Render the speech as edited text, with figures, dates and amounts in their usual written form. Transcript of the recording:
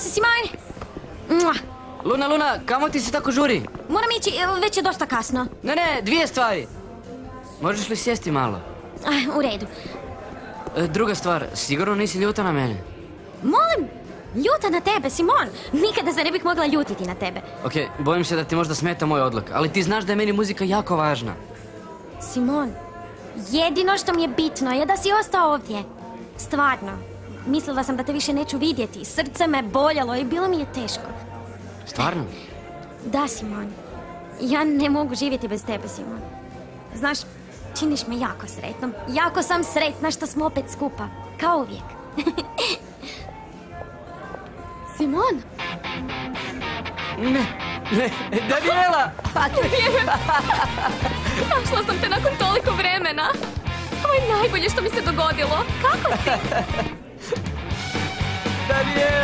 se, Simon! Luna, kamo ti se tako žuri? Moram ići, već je dosta kasno. Ne, dvije stvari. Možeš li sjesti malo? U redu. Druga stvar, sigurno nisi ljuta na mene? Molim, ljuta na tebe, Simon. Nikada se ne bih mogla ljutiti na tebe. Okej, bojim se da ti možda smeta moj odluk, ali ti znaš da je meni muzika jako važna. Simon, jedino što mi je bitno je da si ostao ovdje. Stvarno. Mislila sam da te više neću vidjeti. Srce me boljelo i bilo mi je teško. Stvarno? Da, Simon. Ja ne mogu živjeti bez tebe, Simon. Znaš, činiš me jako sretnom. Jako sam sretna što smo opet skupa. Kao uvijek. Simon? Ne, Daniela! Našla sam te nakon toliko vremena. Ovo je najbolje što mi se dogodilo. Kako si? Daniela!